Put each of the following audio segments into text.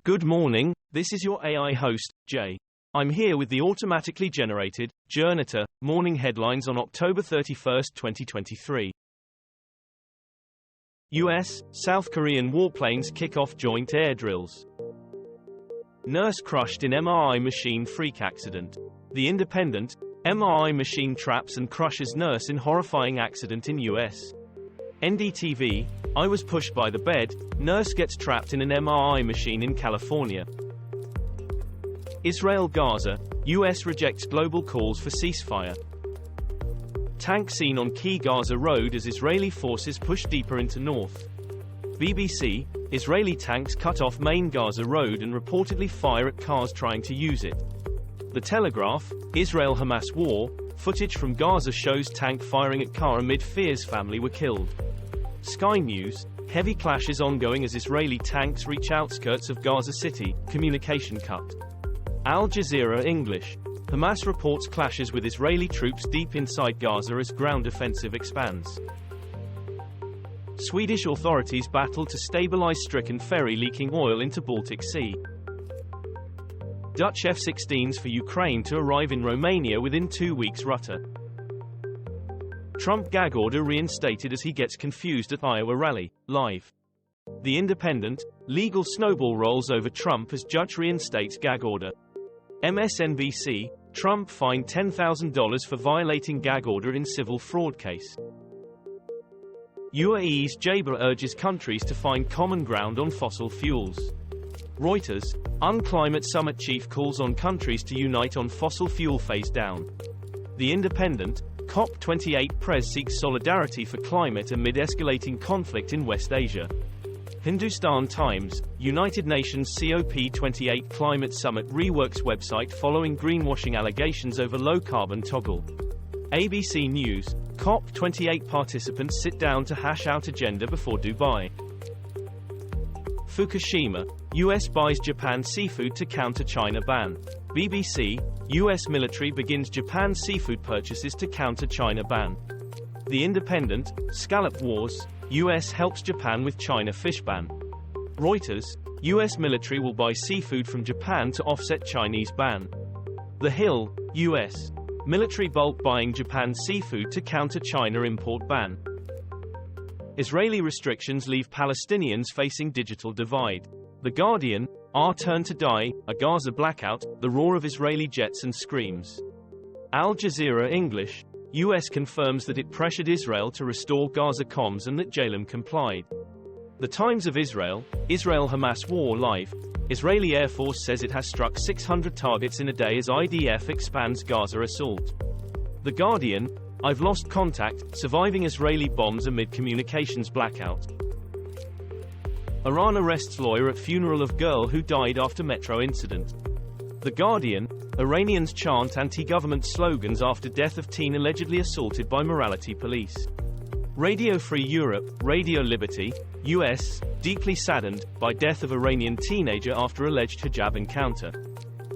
Good morning, this is your AI host, Jay. I'm here with the automatically generated, Journato, morning headlines on October 31, 2023. US, South Korean warplanes kick off joint air drills. Nurse crushed in MRI machine freak accident. The Independent, MRI machine traps and crushes nurse in horrifying accident in US. NDTV, I was pushed by the bed, nurse gets trapped in an MRI machine in California. Israel Gaza, US rejects global calls for ceasefire. Tank seen on key Gaza road as Israeli forces push deeper into north. BBC, Israeli tanks cut off main Gaza road and reportedly fire at cars trying to use it. The Telegraph, Israel-Hamas war, footage from Gaza shows tank firing at car amid fears family were killed. Sky News, heavy clashes ongoing as Israeli tanks reach outskirts of Gaza City, communication cut. Al Jazeera English, Hamas reports clashes with Israeli troops deep inside Gaza as ground offensive expands. Swedish authorities battle to stabilize stricken ferry leaking oil into Baltic Sea. Dutch F-16s for Ukraine to arrive in Romania within 2 weeks. Rutter. Trump gag order reinstated as he gets confused at Iowa rally. Live. The Independent, legal snowball rolls over Trump as judge reinstates gag order. MSNBC, Trump fined $10,000 for violating gag order in civil fraud case. UAE's Jabra urges countries to find common ground on fossil fuels. Reuters, UNClimate Summit chief calls on countries to unite on fossil fuel phase down. The Independent, COP28 Prez seeks solidarity for climate amid escalating conflict in West Asia. Hindustan Times, United Nations COP28 Climate Summit reworks website following greenwashing allegations over low-carbon toggle. ABC News, COP28 participants sit down to hash out agenda before Dubai. Fukushima, US buys Japan seafood to counter China ban. BBC, US military begins Japan seafood purchases to counter China ban. The Independent, Scallop Wars, US helps Japan with China fish ban. Reuters, US military will buy seafood from Japan to offset Chinese ban. The Hill, US military bulk buying Japan seafood to counter China import ban. Israeli restrictions leave Palestinians facing digital divide. The Guardian, Our turn to die, a Gaza blackout, the roar of Israeli jets and screams. Al Jazeera English, US confirms that it pressured Israel to restore Gaza comms and that JLM complied. The Times of Israel, Israel-Hamas war live, Israeli Air Force says it has struck 600 targets in a day as IDF expands Gaza assault. The Guardian, I've lost contact, surviving Israeli bombs amid communications blackout. Iran arrests lawyer at funeral of girl who died after metro incident. The Guardian, Iranians chant anti-government slogans after death of teen allegedly assaulted by morality police. Radio Free Europe, Radio Liberty, US, deeply saddened by death of Iranian teenager after alleged hijab encounter.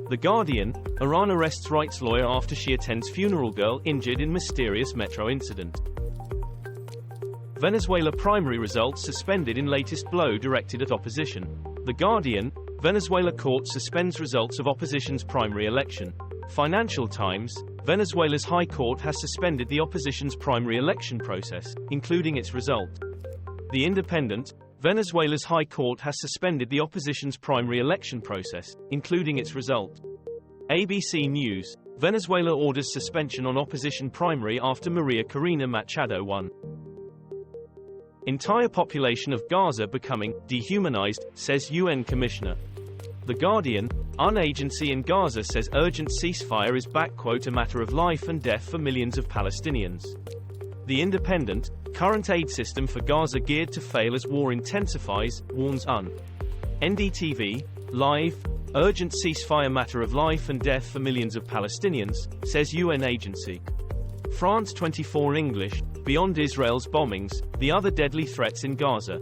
The Guardian, Iran arrests rights lawyer after she attends funeral girl injured in mysterious metro incident. Venezuela primary results suspended in latest blow directed at opposition. The Guardian, Venezuela court suspends results of opposition's primary election. Financial Times, Venezuela's High Court has suspended the opposition's primary election process, including its result. The Independent, Venezuela's High Court has suspended the opposition's primary election process, including its result. ABC News, Venezuela orders suspension on opposition primary after Maria Corina Machado won. Entire population of Gaza becoming dehumanized, says UN Commissioner. The Guardian, UN agency in Gaza says urgent ceasefire is "a matter of life and death for millions of Palestinians." The Independent, current aid system for Gaza geared to fail as war intensifies, warns UN. NDTV, live, urgent ceasefire matter of life and death for millions of Palestinians, says UN agency. France 24 English, beyond Israel's bombings, the other deadly threats in Gaza.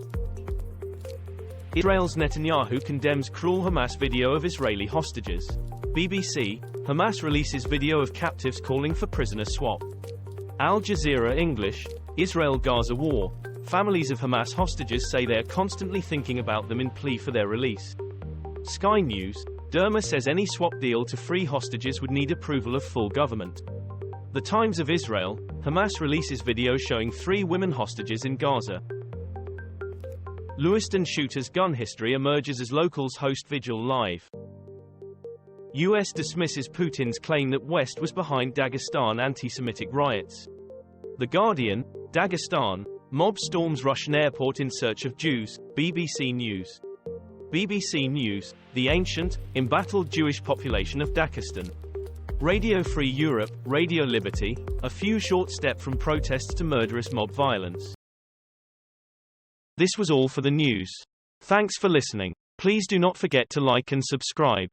Israel's Netanyahu condemns cruel Hamas video of Israeli hostages. BBC, Hamas releases video of captives calling for prisoner swap. Al Jazeera English, Israel-Gaza war, families of Hamas hostages say they are constantly thinking about them in plea for their release. Sky News, Derma says any swap deal to free hostages would need approval of full government. The Times of Israel, Hamas releases video showing 3 women hostages in Gaza. Lewiston shooter's gun history emerges as locals host vigil live. US dismisses Putin's claim that West was behind Dagestan antisemitic riots. The Guardian, Dagestan, mob storms Russian airport in search of Jews, BBC News. BBC News, the ancient, embattled Jewish population of Dagestan. Radio Free Europe, Radio Liberty, a few short step from protests to murderous mob violence. This was all for the news. Thanks for listening. Please do not forget to like and subscribe.